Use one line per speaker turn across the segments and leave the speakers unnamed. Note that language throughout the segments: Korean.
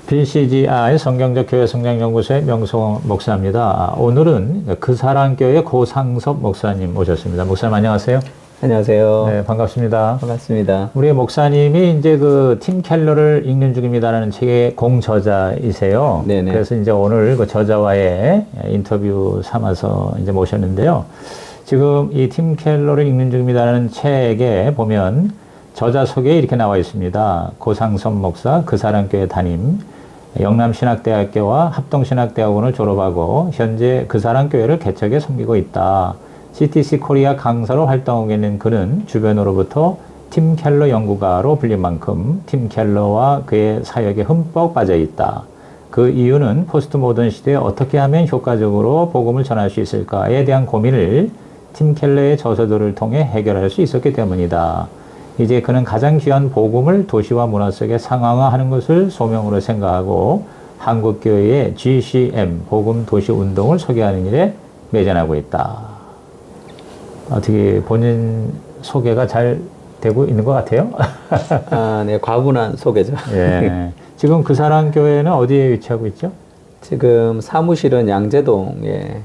BCGI 성경적 교회 성장연구소의 명성 목사입니다. 오늘은 그 사랑교회 고상섭 목사님 모셨습니다. 목사님 안녕하세요.
안녕하세요.
네, 반갑습니다.
반갑습니다.
우리 목사님이 이제 그 팀 켈러를 읽는 중입니다라는 책의 공저자이세요.
네네.
그래서 이제 오늘 그 저자와의 인터뷰 삼아서 이제 모셨는데요. 지금 이 팀 켈러를 읽는 중입니다라는 책에 보면 저자 소개에 이렇게 나와 있습니다. 고상섭 목사, 그 사랑교회 담임, 영남신학대학교와 합동신학대학원을 졸업하고 현재 그 사랑교회를 개척해 섬기고 있다. CTC 코리아 강사로 활동하고 있는 그는 주변으로부터 팀 켈러 연구가로 불린 만큼 팀 켈러와 그의 사역에 흠뻑 빠져 있다. 그 이유는 포스트 모던 시대에 어떻게 하면 효과적으로 복음을 전할 수 있을까에 대한 고민을 팀 켈러의 저서들을 통해 해결할 수 있었기 때문이다. 이제 그는 가장 귀한 복음을 도시와 문화 속에 상황화하는 것을 소명으로 생각하고 한국교회의 GCM 복음 도시 운동을 소개하는 일에 매진하고 있다. 어떻게 본인 소개가 잘 되고 있는 것 같아요?
네, 과분한 소개죠.
예. 지금 그 사랑교회는 어디에 위치하고 있죠?
지금 사무실은 양재동에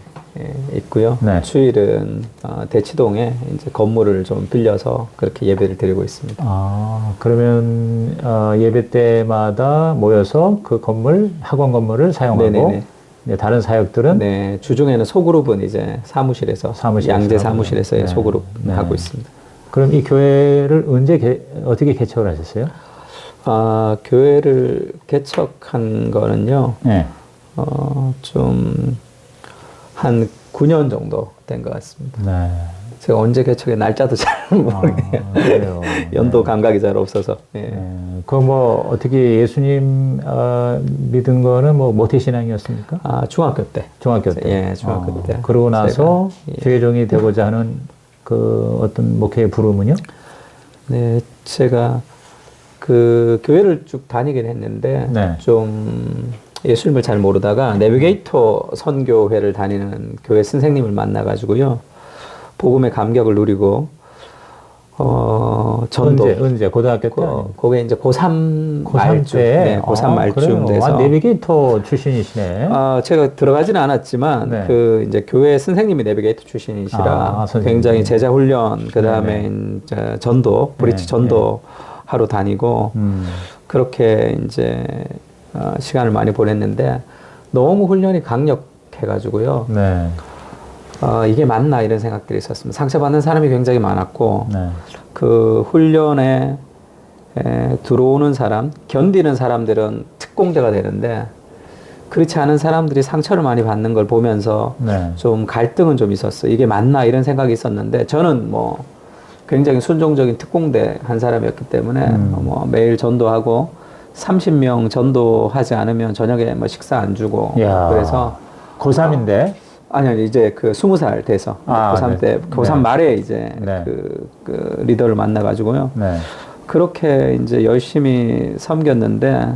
있고요.
네.
주일은 대치동에 이제 건물을 좀 빌려서 그렇게 예배를 드리고 있습니다.
아, 그러면 예배 때마다 모여서 그 건물, 학원 건물을 사용하고
네네네.
네, 다른 사역들은
네, 주중에는 소그룹은 이제 사무실에서 양재 사무실에서
네.
소그룹
네.
하고 있습니다.
그럼 이 교회를 언제 어떻게 개척을 하셨어요?
교회를 개척한 거는요.
네.
좀 한 9년 정도 된 것 같습니다.
네.
제가 언제 개척의 날짜도 잘 모르겠네요.
그래요.
연도 감각이 잘 없어서. 예.
네. 그 뭐 어떻게 예수님 믿은 거는 뭐 모태신앙이었습니까?
중학교 때.
중학교 때.
예, 중학교 때.
그러고 나서
제가,
주의종이 되고자 하는 그 어떤 목회의 부름은요?
네, 제가 그 교회를 쭉 다니긴 했는데
네.
좀 예수님을 잘 모르다가 내비게이터 선교회를 다니는 교회 선생님을 만나가지고요. 복음의 감격을 누리고 전도
언제 고등학교 때?
그게 이제 고3 말쯤
때?
네, 고3 말쯤 돼서
내비게이터 출신이시네.
제가 들어가지는 않았지만
네.
그 이제 교회 선생님이 내비게이터 출신이시라 굉장히 제자 훈련 그다음에 이제 전도 브릿지 전도 하러 다니고 그렇게 이제 시간을 많이 보냈는데 너무 훈련이 강력해가지고요.
네.
이게 맞나 이런 생각들이 있었습니다. 상처받는 사람이 굉장히 많았고
네.
그 훈련에 들어오는 사람, 견디는 사람들은 특공대가 되는데 그렇지 않은 사람들이 상처를 많이 받는 걸 보면서
네.
좀 갈등은 좀 있었어요. 이게 맞나 이런 생각이 있었는데 저는 뭐 굉장히 순종적인 특공대 한 사람이었기 때문에 뭐 매일 전도하고 30명 전도하지 않으면 저녁에 뭐 식사 안 주고 그래서
고3인데
아니 이제 그 20살 돼서 고3 때 고3 말에 이제 그 리더를 만나가지고요.
네.
그렇게 이제 열심히 섬겼는데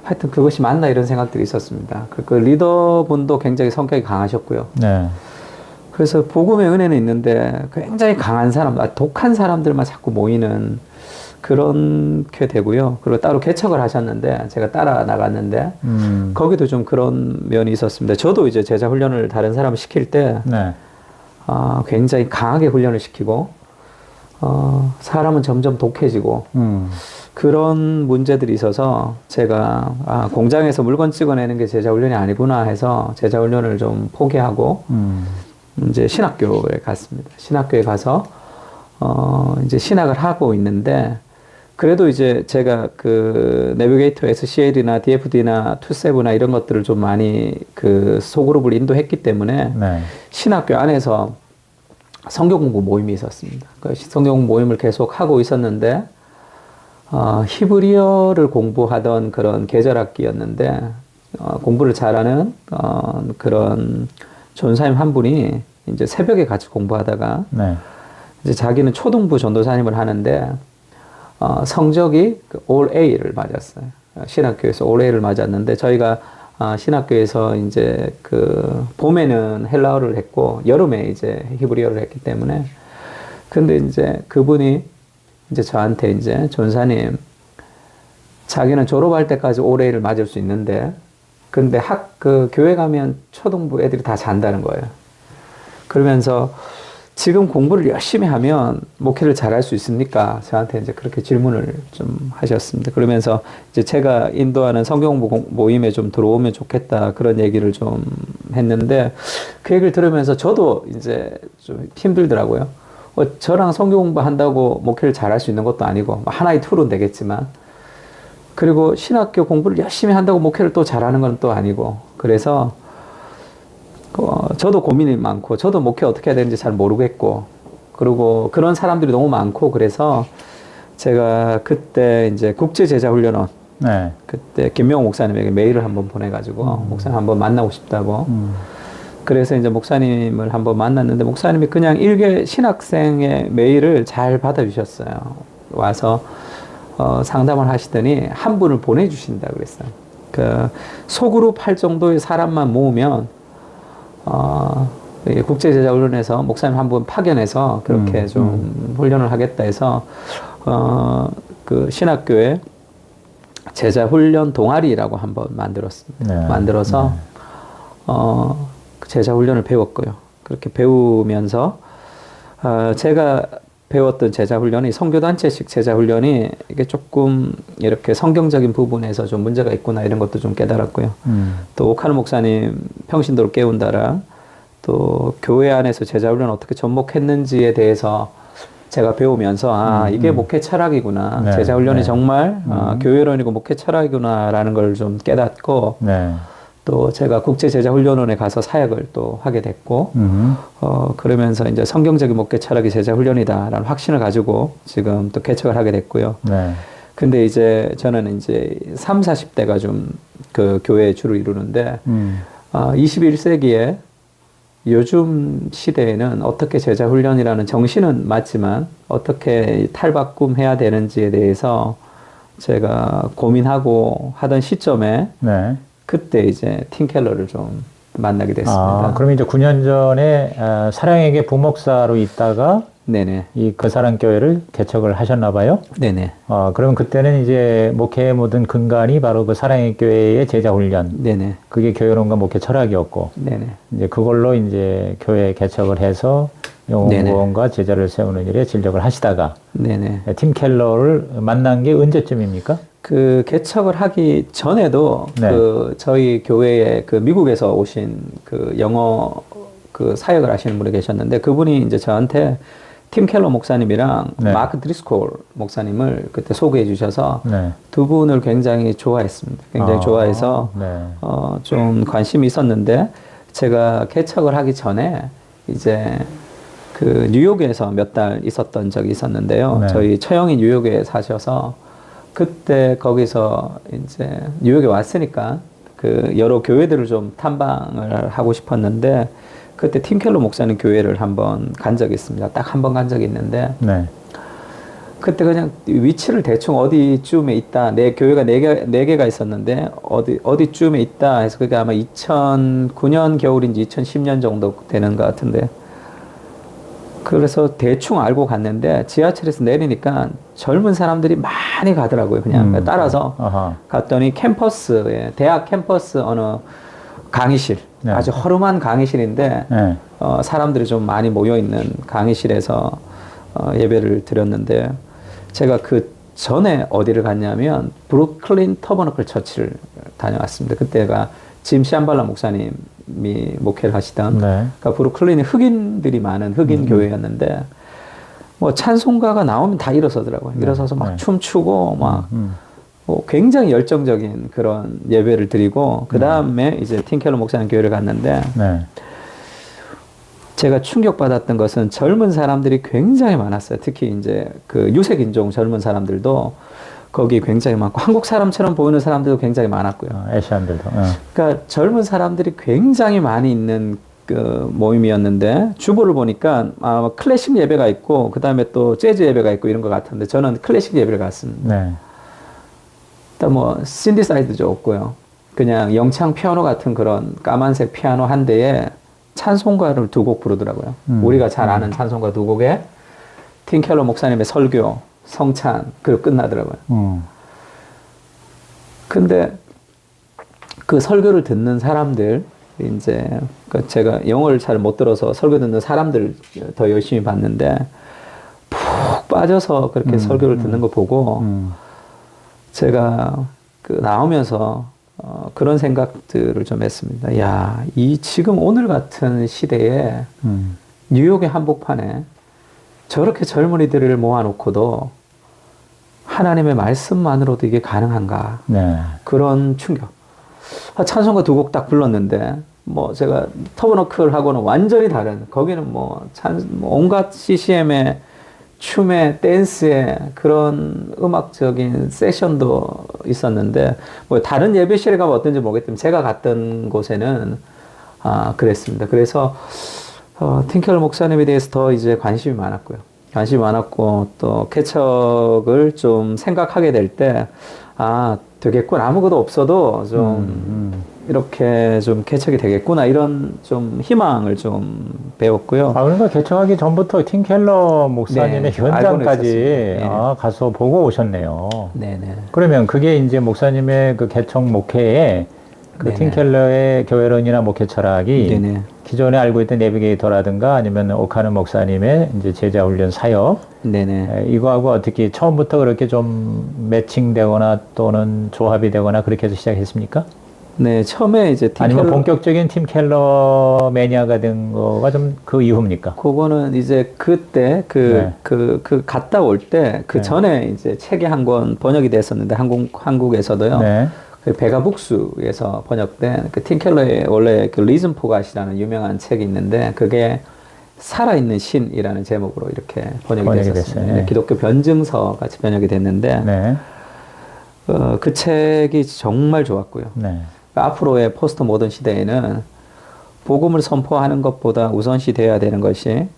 하여튼 그것이 맞나 이런 생각들이 있었습니다. 그 리더분도 굉장히 성격이 강하셨고요.
네.
그래서 복음의 은혜는 있는데 굉장히 강한 사람, 독한 사람들만 자꾸 모이는 그렇게 되고요. 그리고 따로 개척을 하셨는데 제가 따라 나갔는데 거기도 좀 그런 면이 있었습니다. 저도 이제 제자 훈련을 다른 사람을 시킬 때
네.
굉장히 강하게 훈련을 시키고 사람은 점점 독해지고 그런 문제들이 있어서 제가 공장에서 물건 찍어내는 게 제자 훈련이 아니구나 해서 제자 훈련을 좀 포기하고 이제 신학교에 갔습니다. 신학교에 가서 이제 신학을 하고 있는데 그래도 이제 제가 그 내비게이터 SCL이나 DFD나 투세브나 이런 것들을 좀 많이 그 소그룹을 인도했기 때문에 신학교 안에서 성경 공부 모임이 있었습니다. 그 성경 공부 모임을 계속 하고 있었는데 히브리어를 공부하던 그런 계절학기였는데 공부를 잘하는 그런 전사님 한 분이 이제 새벽에 같이 공부하다가 이제 자기는 초등부 전도사님을 하는데 성적이 All A를 맞았어요. 신학교에서 All A를 맞았는데 저희가 신학교에서 이제 그 봄에는 헬라어를 했고 여름에 이제 히브리어를 했기 때문에 근데 이제 그분이 이제 저한테 이제 전사님 자기는 졸업할 때까지 올해를 맞을 수 있는데, 근데 교회 가면 초등부 애들이 다 잔다는 거예요. 그러면서 지금 공부를 열심히 하면 목회를 잘할 수 있습니까? 저한테 이제 그렇게 질문을 좀 하셨습니다. 그러면서 이제 제가 인도하는 성경공부 모임에 좀 들어오면 좋겠다 그런 얘기를 좀 했는데, 그 얘기를 들으면서 저도 이제 좀 힘들더라고요. 저랑 성경공부 한다고 목회를 잘할 수 있는 것도 아니고, 하나의 툴은 되겠지만, 그리고 신학교 공부를 열심히 한다고 목회를 또 잘하는 건 또 아니고, 그래서 저도 고민이 많고, 저도 목회 어떻게 해야 되는지 잘 모르겠고, 그리고 그런 사람들이 너무 많고, 그래서 제가 그때 이제 국제제자훈련원,
네.
그때 김명호 목사님에게 메일을 한번 보내가지고, 목사님 한번 만나고 싶다고. 그래서 이제 목사님을 한번 만났는데, 목사님이 그냥 일개 신학생의 메일을 잘 받아주셨어요. 와서 상담을 하시더니 한 분을 보내주신다 그랬어요. 소그룹 할 정도의 사람만 모으면 국제제자훈련에서 목사님 한 분 파견해서 그렇게 좀 훈련을 하겠다 해서 그 신학교에 제자훈련 동아리라고 한번 만들었습니다.
네.
만들어서 제자훈련을 배웠고요. 그렇게 배우면서 제가 배웠던 제자훈련이 선교단체식 제자훈련이 이게 조금 이렇게 성경적인 부분에서 좀 문제가 있구나 이런 것도 좀 깨달았고요. 또 오카노 목사님 평신도를 깨운다라 또 교회 안에서 제자훈련 어떻게 전목했는지에 대해서 제가 배우면서 이게 목회 철학이구나.
네,
제자훈련이
네.
정말 교회론이고 목회 철학이구나라는 걸 좀 깨닫고
네.
또 제가 국제제자훈련원에 가서 사역을 또 하게 됐고, 그러면서 이제 성경적인 목회 철학이 제자훈련이다라는 확신을 가지고 지금 또 개척을 하게 됐고요.
네.
근데 이제 저는 이제 3, 40대가 좀 그 교회의 주를 이루는데, 21세기에 요즘 시대에는 어떻게 제자훈련이라는 정신은 맞지만 어떻게 탈바꿈해야 되는지에 대해서 제가 고민하고 하던 시점에
네.
그때 이제 팀 켈러를 좀 만나게 됐습니다.
그럼 이제 9년 전에 사랑에게 부목사로 있다가
네네.
이 거사랑교회를 개척을 하셨나 봐요.
네네.
그러면 그때는 이제 목회의 모든 근간이 바로 그 사랑의 교회의 제자 훈련.
네네.
그게 교회론과 목회 철학이었고.
네네.
이제 그걸로 이제 교회 개척을 해서 영혼구원과 제자를 세우는 일에 진력을 하시다가
네네.
팀 켈러를 만난 게 언제쯤입니까?
그 개척을 하기 전에도
네.
그 저희 교회에 그 미국에서 오신 그 영어 그 사역을 하시는 분이 계셨는데 그분이 이제 저한테 팀 켈러 목사님이랑
네.
마크 드리스콜 목사님을 그때 소개해 주셔서
네.
두 분을 굉장히 좋아했습니다. 굉장히 좋아해서
네.
좀 관심이 있었는데 제가 개척을 하기 전에 이제 그 뉴욕에서 몇 달 있었던 적이 있었는데요.
네.
저희 처형이 뉴욕에 사셔서 그때 거기서 이제 뉴욕에 왔으니까 그 여러 교회들을 좀 탐방을 하고 싶었는데 그때 팀 켈러 목사님 교회를 한번 간 적이 있습니다. 딱 한 번 간 적이 있는데
네.
그때 그냥 위치를 대충 어디쯤에 있다. 내 교회가 네 개가 있었는데 어디쯤에 있다 해서 그게 아마 2009년 겨울인지 2010년 정도 되는 것 같은데 그래서 대충 알고 갔는데 지하철에서 내리니까 젊은 사람들이 많이 가더라고요. 그냥 따라서
아하.
갔더니 캠퍼스에 대학 캠퍼스 어느 강의실
네.
아주 허름한 강의실인데
네.
사람들이 좀 많이 모여 있는 강의실에서 예배를 드렸는데 제가 그 전에 어디를 갔냐면 브루클린 터버너클 처치를 다녀왔습니다. 그때가 짐 샴발라 목사님이 목회를 하시던
네.
그러니까 브루클린이 흑인들이 많은 흑인 교회였는데 뭐 찬송가가 나오면 다 일어서더라고요. 일어서서 막
네.
춤추고 막 굉장히 열정적인 그런 예배를 드리고 그 다음에 이제 팀 켈러 목사님 교회를 갔는데
네.
제가 충격받았던 것은 젊은 사람들이 굉장히 많았어요. 특히 이제 그 유색인종 젊은 사람들도 거기 굉장히 많고 한국 사람처럼 보이는 사람들도 굉장히 많았고요.
아시안들도.
그러니까 젊은 사람들이 굉장히 많이 있는 그 모임이었는데 주보를 보니까 클래식 예배가 있고 그 다음에 또 재즈 예배가 있고 이런 것 같은데 저는 클래식 예배를 갔습니다.
네.
또 뭐 신디사이드도 없고요. 그냥 영창 피아노 같은 그런 까만색 피아노 한 대에 찬송가를 두 곡 부르더라고요. 우리가 잘 아는 찬송가 두 곡에 팀 켈러 목사님의 설교, 성찬 그리고 끝나더라고요. 근데 그 설교를 듣는 사람들, 이제 그 제가 영어를 잘 못 들어서 설교 듣는 사람들 더 열심히 봤는데 푹 빠져서 그렇게 설교를 듣는 거 보고 제가 그 나오면서 그런 생각들을 좀 했습니다. 야, 이 지금 오늘 같은 시대에 뉴욕의 한복판에 저렇게 젊은이들을 모아놓고도 하나님의 말씀만으로도 이게 가능한가?
네.
그런 충격. 찬송가 두 곡 딱 불렀는데, 뭐 제가 터버너클하고는 완전히 다른, 거기는 뭐 온갖 CCM의 춤에 댄스에 그런 음악적인 세션도 있었는데, 뭐 다른 예배실에 가면 어떤지 모르겠지만 제가 갔던 곳에는 그랬습니다. 그래서 틴켈러 목사님에 대해서 더 이제 관심이 많았고 또 개척을 좀 생각하게 될 때 되겠군, 아무것도 없어도 좀 이렇게 좀 개척이 되겠구나, 이런 좀 희망을 좀 배웠고요.
그러니까 개척하기 전부터 틴켈러 목사님의
네,
현장까지
네.
가서 보고 오셨네요.
네네.
그러면 그게 이제 목사님의 그 개척 목회에 그
네네.
틴켈러의 교회론이나 목회 철학이
네네.
기존에 알고 있던 내비게이터라든가 아니면 오카는 목사님의 이제 제자 훈련 사역,
네네.
이거하고 어떻게 처음부터 그렇게 좀 매칭되거나 또는 조합이 되거나 그렇게 해서 시작했습니까?
네, 처음에 이제
아니면
틴켈러,
본격적인 팀 켈러 매니아가 된 거가 좀 그 이후입니까?
그거는 이제 그때
네.
갔다 올 때 그
네.
전에 이제 책이 한 권 번역이 됐었는데 한국에서도요.
네.
그 베가북스에서 번역된 그 틴켈러의 원래 그 리즌 포갓이라는 유명한 책이 있는데 그게 살아있는 신이라는 제목으로 이렇게 번역이 됐었습니다.
됐어요. 네.
기독교 변증서 같이 번역이 됐는데
네.
그 책이 정말 좋았고요.
네.
앞으로의 포스트 모던 시대에는 복음을 선포하는 것보다 우선시 되어야 되는 것이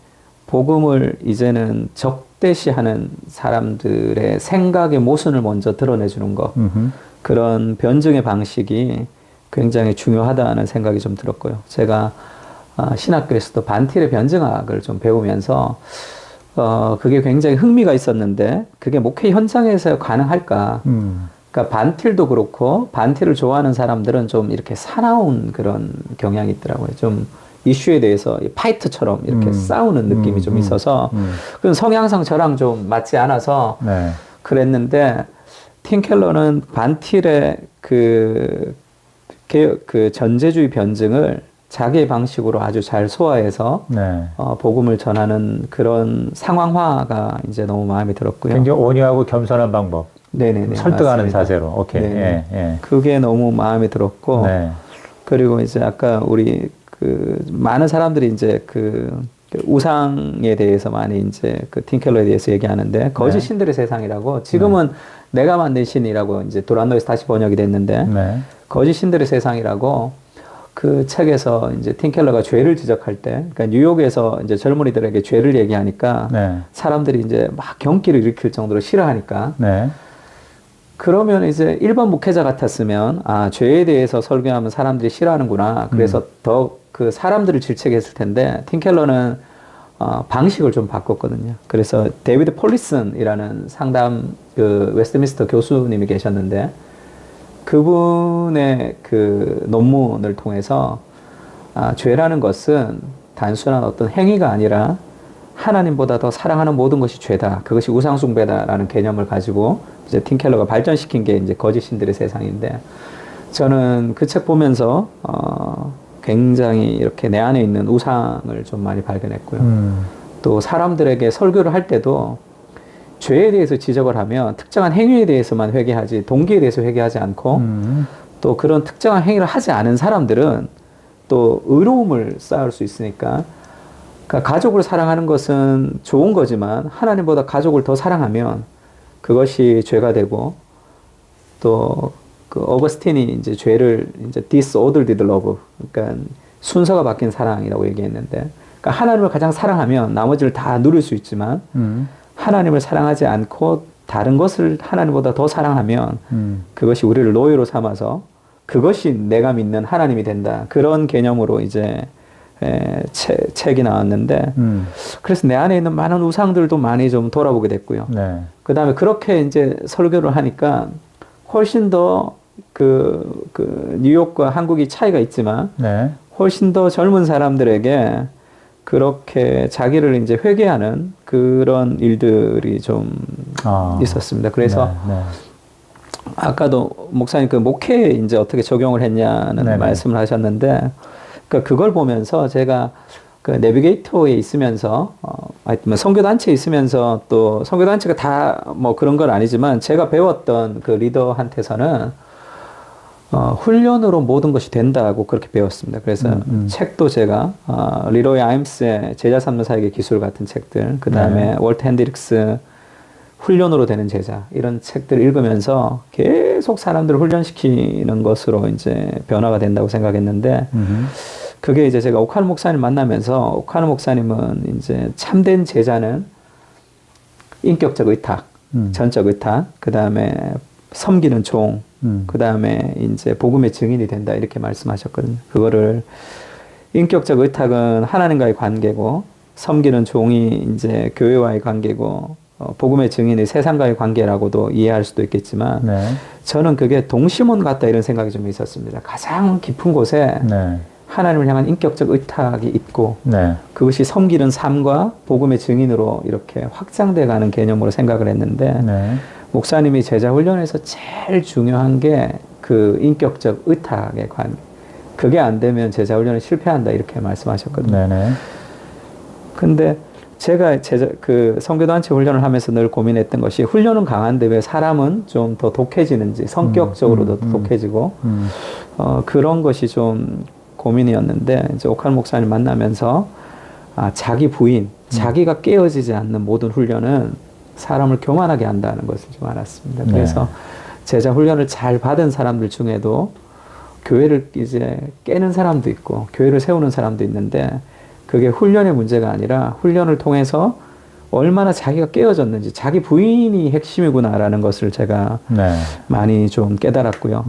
복음을 이제는 적대시하는 사람들의 생각의 모순을 먼저 드러내주는 것. 그런 변증의 방식이 굉장히 중요하다는 생각이 좀 들었고요. 제가 신학교에서도 반틸의 변증학을 좀 배우면서 그게 굉장히 흥미가 있었는데 그게 목회 현장에서 가능할까? 그러니까 반틸도 그렇고 반틸을 좋아하는 사람들은 좀 이렇게 사나운 그런 경향이 있더라고요. 좀 이슈에 대해서 파이터처럼 이렇게 싸우는 느낌이 좀 있어서 그건 성향상 저랑 좀 맞지 않아서
네.
그랬는데 틴켈러는 반틸의 그 전제주의 변증을 자기의 방식으로 아주 잘 소화해서
네.
복음을 전하는 그런 상황화가 이제 너무 마음에 들었고요.
굉장히 온유하고 겸손한 방법.
네네네.
설득하는
맞습니다.
자세로. 오케이.
네네.
예.
그게 너무 마음에 들었고,
네.
그리고 이제 아까 우리 많은 사람들이 이제 그 우상에 대해서 많이 이제 그 틴켈러에 대해서 얘기하는데 거짓 신들의 세상이라고 지금은 내가 만든 신이라고 이제 도란노에서 다시 번역이 됐는데
네.
거짓 신들의 세상이라고 그 책에서 이제 틴켈러가 죄를 지적할 때, 그러니까 뉴욕에서 이제 젊은이들에게 죄를 얘기하니까
네.
사람들이 이제 막 경기를 일으킬 정도로 싫어하니까
네.
그러면 이제 일반 목회자 같았으면 죄에 대해서 설교하면 사람들이 싫어하는구나. 그래서 더 그 사람들을 질책했을 텐데 틴켈러는 방식을 좀 바꿨거든요. 그래서 데이비드 폴리슨이라는 상담 그 웨스트민스터 교수님이 계셨는데 그분의 그 논문을 통해서 죄라는 것은 단순한 어떤 행위가 아니라 하나님보다 더 사랑하는 모든 것이 죄다. 그것이 우상숭배다라는 개념을 가지고 이제 틴켈러가 발전시킨 게 이제 거짓 신들의 세상인데 저는 그 책 보면서 굉장히 이렇게 내 안에 있는 우상을 좀 많이 발견했고요. 또 사람들에게 설교를 할 때도 죄에 대해서 지적을 하면 특정한 행위에 대해서만 회개하지 동기에 대해서 회개하지 않고 또 그런 특정한 행위를 하지 않은 사람들은 또 의로움을 쌓을 수 있으니까 그러니까 가족을 사랑하는 것은 좋은 거지만 하나님보다 가족을 더 사랑하면 그것이 죄가 되고 또 그 어거스틴이 이제 죄를 이제 disordered love, 그러니까 순서가 바뀐 사랑이라고 얘기했는데, 그러니까 하나님을 가장 사랑하면 나머지를 다 누릴 수 있지만 하나님을 사랑하지 않고 다른 것을 하나님보다 더 사랑하면 그것이 우리를 노예로 삼아서 그것이 내가 믿는 하나님이 된다. 그런 개념으로 이제 책이 나왔는데, 그래서 내 안에 있는 많은 우상들도 많이 좀 돌아보게 됐고요.
네.
그 다음에 그렇게 이제 설교를 하니까 훨씬 더 그 뉴욕과 한국이 차이가 있지만
네.
훨씬 더 젊은 사람들에게 그렇게 자기를 이제 회개하는 그런 일들이 좀 있었습니다. 그래서
네, 네.
아까도 목사님 그 목회에 이제 어떻게 적용을 했냐는
네네.
말씀을 하셨는데, 그러니까 그걸 보면서 제가 그 내비게이터에 있으면서 하여튼 선교단체에 있으면서 또 선교단체가 다 뭐 그런 건 아니지만 제가 배웠던 그 리더한테서는 훈련으로 모든 것이 된다고 그렇게 배웠습니다. 그래서 책도 제가 리로이 아임스의 제자 삼는 사역의 기술 같은 책들, 그 다음에 월트 핸드릭스 훈련으로 되는 제자, 이런 책들을 읽으면서 계속 사람들을 훈련시키는 것으로 이제 변화가 된다고 생각했는데, 그게 이제 제가 오카노 목사님 만나면서, 오카노 목사님은 이제 참된 제자는 인격적 의탁, 전적 의탁, 그 다음에 섬기는 종, 그 다음에 이제 복음의 증인이 된다, 이렇게 말씀하셨거든요. 그거를 인격적 의탁은 하나님과의 관계고, 섬기는 종이 이제 교회와의 관계고, 복음의 증인이 세상과의 관계라고도 이해할 수도 있겠지만,
네.
저는 그게 동심원 같다, 이런 생각이 좀 있었습니다. 가장 깊은 곳에
네.
하나님을 향한 인격적 의탁이 있고,
네.
그것이 섬기는 삶과 복음의 증인으로 이렇게 확장돼 가는 개념으로 생각을 했는데,
네.
목사님이 제자 훈련에서 제일 중요한 게 그 인격적 의탁의 관계. 그게 안 되면 제자 훈련은 실패한다, 이렇게 말씀하셨거든요.
네네.
근데 제가 그 선교단체 훈련을 하면서 늘 고민했던 것이, 훈련은 강한데 왜 사람은 좀 더 독해지는지, 성격적으로도 독해지고, 그런 것이 좀 고민이었는데, 이제 오카노 목사님 만나면서, 자기 부인, 자기가 깨어지지 않는 모든 훈련은 사람을 교만하게 한다는 것을 좀 알았습니다. 그래서 제자 훈련을 잘 받은 사람들 중에도 교회를 이제 깨는 사람도 있고, 교회를 세우는 사람도 있는데, 그게 훈련의 문제가 아니라 훈련을 통해서 얼마나 자기가 깨어졌는지, 자기 부인이 핵심이구나라는 것을 제가
네.
많이 좀 깨달았고요.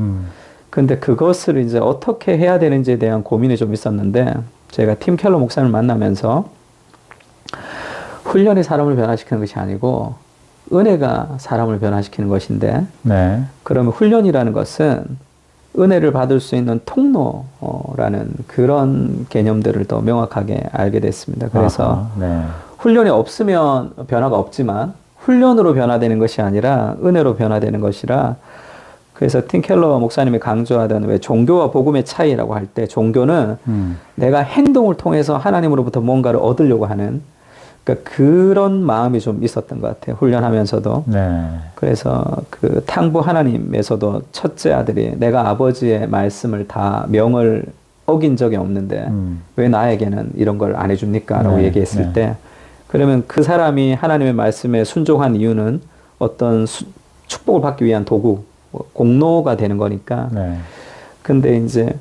근데 그것을 이제 어떻게 해야 되는지에 대한 고민이 좀 있었는데, 제가 팀 켈러 목사님을 만나면서 훈련이 사람을 변화시키는 것이 아니고 은혜가 사람을 변화시키는 것인데,
네.
그러면 훈련이라는 것은 은혜를 받을 수 있는 통로라는 그런 개념들을 더 명확하게 알게 됐습니다. 그래서
네.
훈련이 없으면 변화가 없지만 훈련으로 변화되는 것이 아니라 은혜로 변화되는 것이라, 그래서 팀 켈러 목사님이 강조하던 왜 종교와 복음의 차이라고 할 때, 종교는 내가 행동을 통해서 하나님으로부터 뭔가를 얻으려고 하는, 그러니까 그런 마음이 좀 있었던 것 같아요. 훈련하면서도.
네.
그래서 그 탕부 하나님에서도 첫째 아들이 내가 아버지의 말씀을 다 명을 어긴 적이 없는데 왜 나에게는 이런 걸 안 해줍니까? 라고 얘기했을 때, 그러면 그 사람이 하나님의 말씀에 순종한 이유는 어떤 축복을 받기 위한 도구, 공로가 되는 거니까. 근데 이제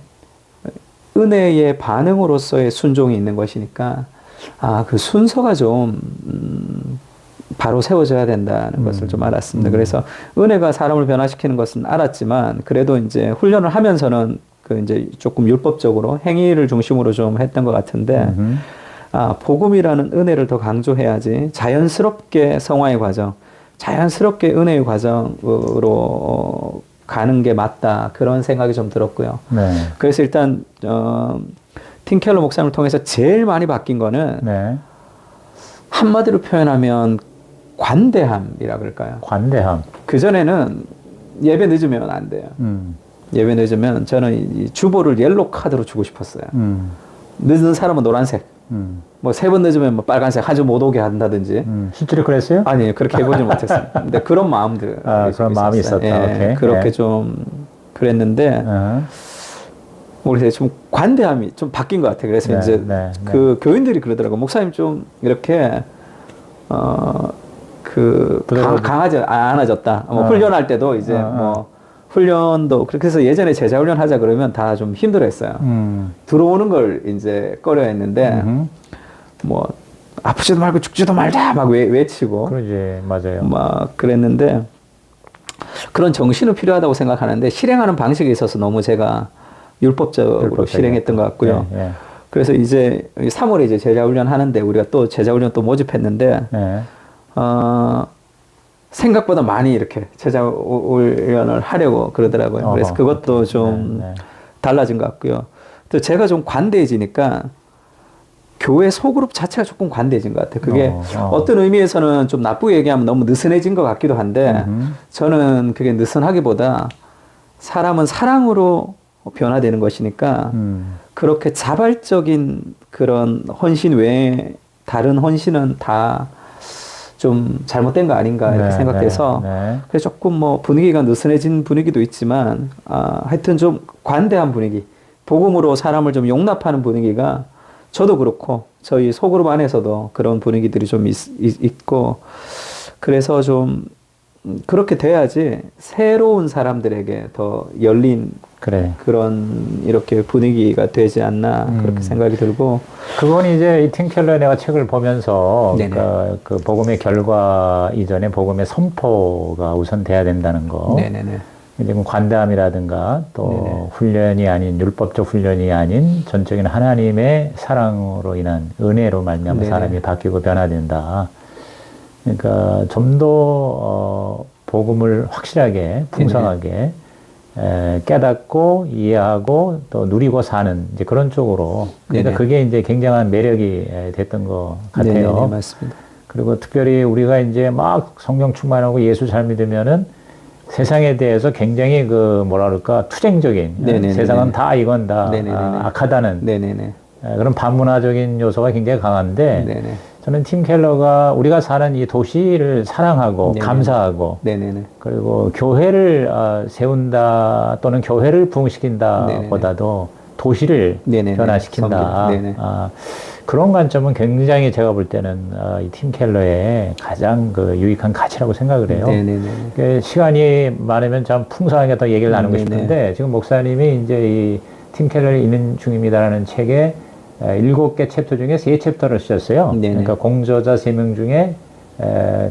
은혜의 반응으로서의 순종이 있는 것이니까, 그 순서가 좀 바로 세워져야 된다는 것을 좀 알았습니다. 그래서 은혜가 사람을 변화시키는 것은 알았지만, 그래도 이제 훈련을 하면서는 그 이제 조금 율법적으로 행위를 중심으로 좀 했던 것 같은데, 복음이라는 은혜를 더 강조해야지 자연스럽게 성화의 과정, 자연스럽게 은혜의 과정으로 가는 게 맞다, 그런 생각이 좀 들었고요.
네.
그래서 일단 팀 켈러 목사님을 통해서 제일 많이 바뀐 거는 한마디로 표현하면 관대함이라 그럴까요?
관대함.
그전에는 예배 늦으면 안 돼요. 예배 늦으면 저는 이 주보를 옐로 카드로 주고 싶었어요. 늦은 사람은 노란색, 뭐 3번 늦으면 뭐 빨간색, 한 주 못 오게 한다든지.
실제로 그랬어요?
아니, 그렇게 해보지 못했습니다. 근데 그런 마음들.
그런 마음이 있었다.
예,
오케이.
그렇게 좀 그랬는데, 모르겠어요. 좀 관대함이 좀 바뀐 것 같아요. 그래서 이제 그 교인들이 그러더라고요. 목사님 좀 이렇게, 강하지, 않아졌다. 뭐 훈련할 때도 이제 뭐, 훈련도, 그렇게 해서 예전에 제자 훈련 하자 그러면 다 좀 힘들어 했어요. 들어오는 걸 이제 꺼려 했는데, 뭐, 아프지도 말고 죽지도 말자 막 외치고.
그러지, 맞아요.
막 그랬는데, 그런 정신은 필요하다고 생각하는데, 실행하는 방식에 있어서 너무 제가 율법적으로 실행했던 것 같고요. 그래서 이제 3월에 이제 제자 훈련 하는데, 우리가 또 제자 훈련 또 모집했는데, 생각보다 많이 이렇게 제자 훈련을 하려고 그러더라고요. 그래서 그것도 좀 달라진 것 같고요. 또 제가 좀 관대해지니까 교회 소그룹 자체가 조금 관대해진 것 같아요. 그게 어떤 의미에서는 좀 나쁘게 얘기하면 너무 느슨해진 것 같기도 한데 저는 그게 느슨하기보다 사람은 사랑으로 변화되는 것이니까 그렇게 자발적인 그런 헌신 외에 다른 헌신은 다 좀 잘못된 거 아닌가 이렇게 생각돼서 그래서 조금 뭐 분위기가 느슨해진 분위기도 있지만 하여튼 좀 관대한 분위기, 복음으로 사람을 좀 용납하는 분위기가 저도 그렇고 저희 소그룹 안에서도 그런 분위기들이 좀 있고 그래서 좀 그렇게 돼야지 새로운 사람들에게 더 열린 그런 이렇게 분위기가 되지 않나 그렇게 생각이 들고
그건 이제 이 팀 켈러의 내가 책을 보면서 그 복음의 결과 이전에 복음의 선포가 우선 돼야 된다는 거. 이제 관대함이라든가 또 훈련이 아닌 율법적 훈련이 아닌 전적인 하나님의 사랑으로 인한 은혜로 말미암아 사람이 바뀌고 변화된다. 그러니까 좀 더 복음을 확실하게 풍성하게 깨닫고 이해하고 또 누리고 사는 이제 그런 쪽으로 그러니까 그게 이제 굉장한 매력이 됐던 것 같아요.
맞습니다.
그리고 특별히 우리가 이제 막 성령 충만하고 예수 잘 믿으면은 세상에 대해서 굉장히 그 뭐라 그럴까 투쟁적인 세상은 다 이건 다 악하다는 그런 반문화적인 요소가 굉장히 강한데 저는 팀 켈러가 우리가 사는 이 도시를 사랑하고 감사하고 그리고 교회를 세운다 또는 교회를 부흥시킨다 보다도 도시를 변화시킨다. 그런 관점은 굉장히 제가 볼 때는 이 팀 켈러의 가장 그 유익한 가치라고 생각을 해요. 시간이 많으면 참 풍성하게 더 얘기를 나누고 싶은데 지금 목사님이 이제 이 팀 켈러를 읽는 중입니다라는 책에 7개 챕터 중에 3챕터를 쓰셨어요. 그러니까 공저자 3명 중에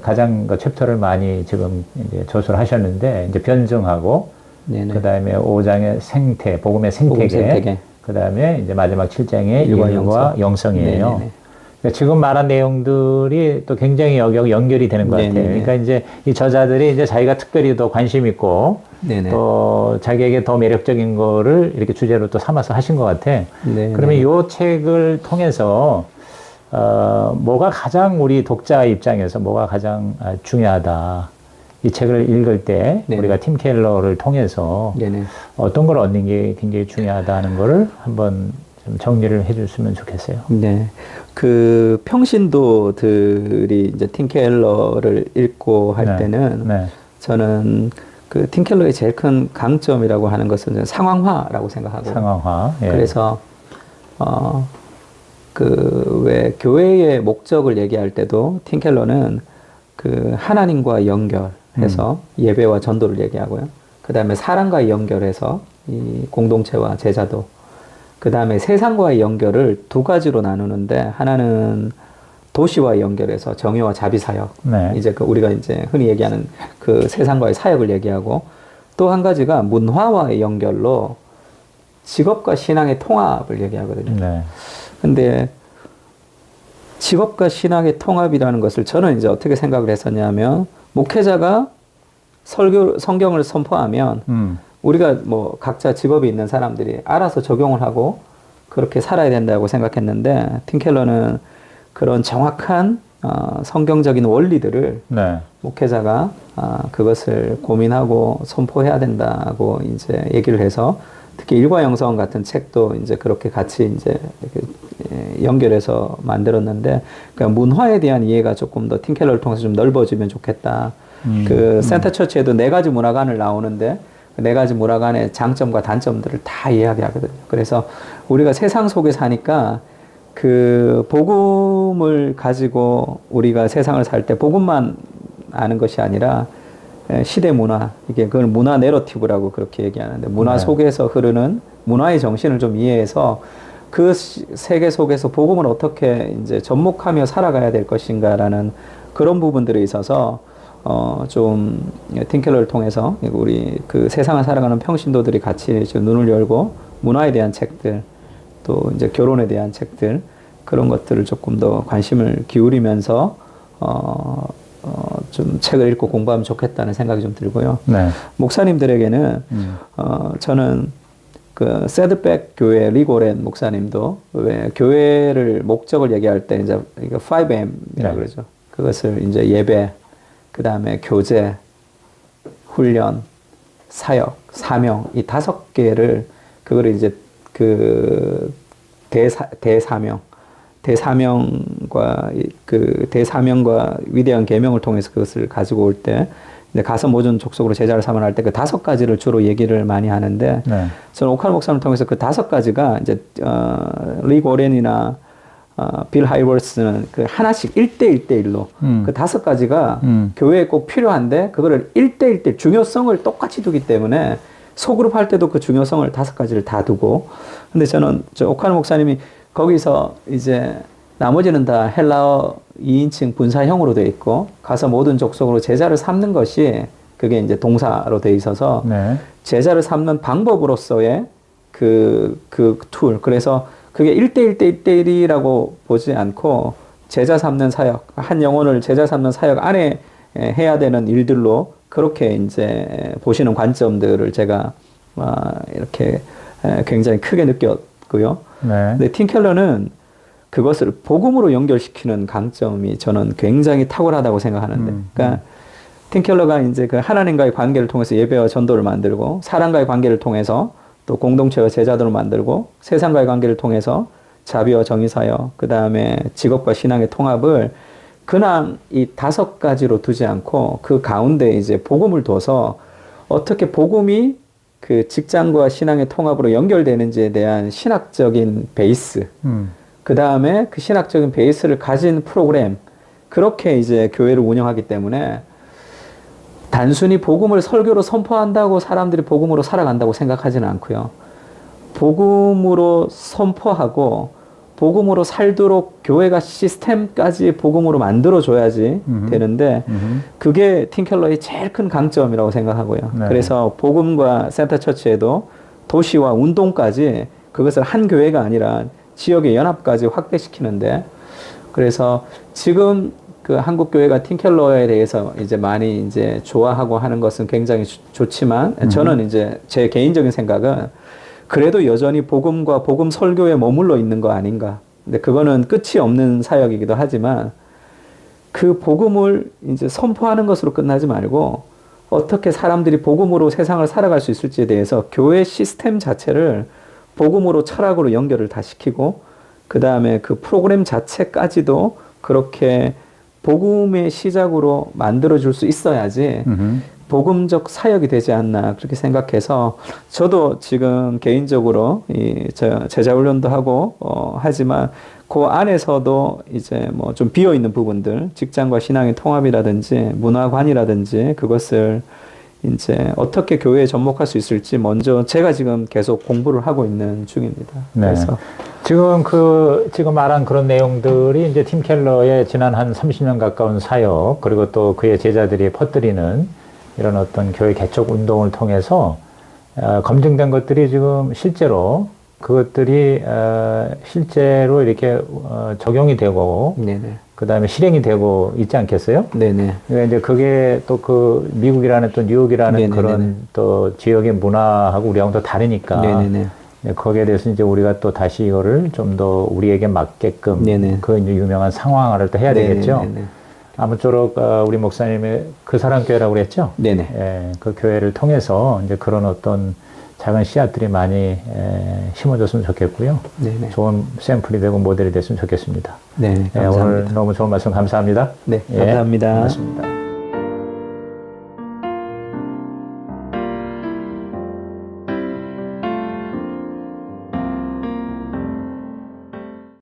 가장 그 챕터를 많이 지금 이제 저술을 하셨는데 이제 변증하고 그 다음에 5장의 생태, 복음의 생태계, 그 다음에 이제 마지막 7장의 일과 영성이에요. 그러니까 지금 말한 내용들이 또 굉장히 여기 연결이 되는 것 같아요. 그러니까 이제 이 저자들이 이제 자기가 특별히 더 관심 있고 또 자기에게 더 매력적인 거를 이렇게 주제로 또 삼아서 하신 것 같아. 그러면 이 책을 통해서 뭐가 가장 우리 독자 입장에서 뭐가 가장 중요하다. 이 책을 읽을 때 우리가 팀 켈러를 통해서 어떤 걸 얻는 게 굉장히 중요하다는 거를 한번 좀 정리를 해줬으면 좋겠어요.
그 평신도들이 이제 팀 켈러를 읽고 할 때는 저는 그 팀 켈러의 제일 큰 강점이라고 하는 것은 상황화라고 생각하고
상황화.
그래서 그 왜 교회의 목적을 얘기할 때도 팀 켈러는 그 하나님과 연결해서 예배와 전도를 얘기하고요. 그 다음에 사랑과 연결해서 이 공동체와 제자도, 그 다음에 세상과의 연결을 두 가지로 나누는데 하나는 도시와 연결해서 정의와 자비사역, 이제 그 우리가 이제 흔히 얘기하는 그 세상과의 사역을 얘기하고 또 한 가지가 문화와의 연결로 직업과 신앙의 통합을 얘기하거든요. 근데 직업과 신앙의 통합이라는 것을 저는 이제 어떻게 생각을 했었냐면 목회자가 성경을 선포하면 우리가 뭐 각자 직업이 있는 사람들이 알아서 적용을 하고 그렇게 살아야 된다고 생각했는데 팀 켈러는 그런 정확한 성경적인 원리들을 목회자가 그것을 고민하고 선포해야 된다고 이제 얘기를 해서 특히 일과 영성 같은 책도 이제 그렇게 같이 이제 연결해서 만들었는데 그러니까 문화에 대한 이해가 조금 더 팀 켈러를 통해서 좀 넓어지면 좋겠다. 그 센터 처치에도 4가지 문화관을 나오는데 그 4가지 문화관의 장점과 단점들을 다 이야기하거든요. 그래서 우리가 세상 속에 사니까 그 복음을 가지고 우리가 세상을 살 때 복음만 아는 것이 아니라 시대 문화, 이게 그걸 문화 내러티브라고 그렇게 얘기하는데 문화 속에서 흐르는 문화의 정신을 좀 이해해서 그 세계 속에서 복음을 어떻게 이제 접목하며 살아가야 될 것인가라는 그런 부분들에 있어서 좀 팀 켈러를 통해서 우리 그 세상을 살아가는 평신도들이 같이 좀 눈을 열고 문화에 대한 책들 또 이제 결혼에 대한 책들 그런 것들을 조금 더 관심을 기울이면서 좀 책을 읽고 공부하면 좋겠다는 생각이 좀 들고요.
네.
목사님들에게는 저는 그 세드백 교회 리고렌 목사님도 왜 교회를 목적을 얘기할 때 이제 이거 5M이라고
네.
그러죠. 그것을 이제 예배, 그 다음에 교제, 훈련, 사역, 사명 이 5개를 그거를 이제 그 대사명과 그 대사명과 위대한 계명을 통해서 그것을 가지고 올 때 이제 가서 모든 족속으로 제자를 삼으라 할 때 그 5가지를 주로 얘기를 많이 하는데
네.
저는 오카노 목사님을 통해서 그 5가지가 이제 리 고렌이나 빌 하이월스는 그 하나씩 1대1로 그 5가지가 교회에 꼭 필요한데 그거를 1대1 중요성을 똑같이 두기 때문에 소그룹 할 때도 그 중요성을 5가지를 다 두고 근데 저는 오카노 목사님이 거기서 이제 나머지는 다 헬라어 2인칭 분사형으로 되어 있고 가서 모든 족속으로 제자를 삼는 것이 그게 이제 동사로 되어 있어서
네.
제자를 삼는 방법으로서의 그 툴. 그래서 그게 1대1이라고 보지 않고 제자 삼는 사역, 한 영혼을 제자 삼는 사역 안에 해야 되는 일들로 그렇게 이제 보시는 관점들을 제가 이렇게 굉장히 크게 느꼈고요.
네.
근데 팀 켈러는 그것을 복음으로 연결시키는 강점이 저는 굉장히 탁월하다고 생각하는데, 그러니까 팀 켈러가 이제 그 하나님과의 관계를 통해서 예배와 전도를 만들고, 사람과의 관계를 통해서 또 공동체와 제자들을 만들고, 세상과의 관계를 통해서 자비와 정의사역, 그 다음에 직업과 신앙의 통합을 그냥 이 5가지로 두지 않고 그 가운데 이제 복음을 둬서 어떻게 복음이 그 직장과 신앙의 통합으로 연결되는지에 대한 신학적인 베이스, 그 다음에 그 신학적인 베이스를 가진 프로그램, 그렇게 이제 교회를 운영하기 때문에 단순히 복음을 설교로 선포한다고 사람들이 복음으로 살아간다고 생각하지는 않고요. 복음으로 선포하고 복음으로 살도록 교회가 시스템까지 복음으로 만들어줘야지 되는데 그게 팀 켈러의 제일 큰 강점이라고 생각하고요.
네.
그래서 복음과 센터 처치에도 도시와 운동까지 그것을 한 교회가 아니라 지역의 연합까지 확대시키는데 그래서 지금 그 한국 교회가 팀 켈러에 대해서 이제 많이 이제 좋아하고 하는 것은 굉장히 좋지만 저는 이제 제 개인적인 생각은 그래도 여전히 복음과 복음 설교에 머물러 있는 거 아닌가. 근데 그거는 끝이 없는 사역이기도 하지만 그 복음을 이제 선포하는 것으로 끝나지 말고 어떻게 사람들이 복음으로 세상을 살아갈 수 있을지에 대해서 교회 시스템 자체를 복음으로 철학으로 연결을 다 시키고 그 다음에 그 프로그램 자체까지도 그렇게 복음의 시작으로 만들어줄 수 있어야지 복음적 사역이 되지 않나 그렇게 생각해서 저도 지금 개인적으로 제자훈련도 하고 하지만 그 안에서도 이제 뭐 좀 비어 있는 부분들 직장과 신앙의 통합이라든지 문화관이라든지 그것을 이제 어떻게 교회에 접목할 수 있을지 먼저 제가 지금 계속 공부를 하고 있는 중입니다.
네.
그래서
지금 말한 그런 내용들이 이제 팀 켈러의 지난 한 30년 가까운 사역 그리고 또 그의 제자들이 퍼뜨리는 이런 어떤 교회 개척 운동을 통해서 검증된 것들이 지금 실제로 그것들이 실제로 이렇게 적용이 되고
네네.
그 다음에 실행이 되고 있지 않겠어요?
네네.
그러니까 이제 그게 또 그 미국이라는 또 뉴욕이라는
네네네.
그런 또 지역의 문화하고 우리하고는 또 다르니까
네네네.
네, 거기에 대해서 이제 우리가 또 다시 이거를 좀 더 우리에게 맞게끔
네네.
그 이제 유명한 상황화를 또 해야 되겠죠.
네네네.
아무쪼록 우리 목사님의 그 사람 교회라고 그랬죠.
네네.
예, 그 교회를 통해서 이제 그런 어떤 작은 씨앗들이 많이 심어졌으면 좋겠고요.
네네.
좋은 샘플이 되고 모델이 됐으면 좋겠습니다.
네.
예,
감사합니다.
오늘 너무 좋은 말씀 감사합니다.
네.
예,
감사합니다.
고맙습니다.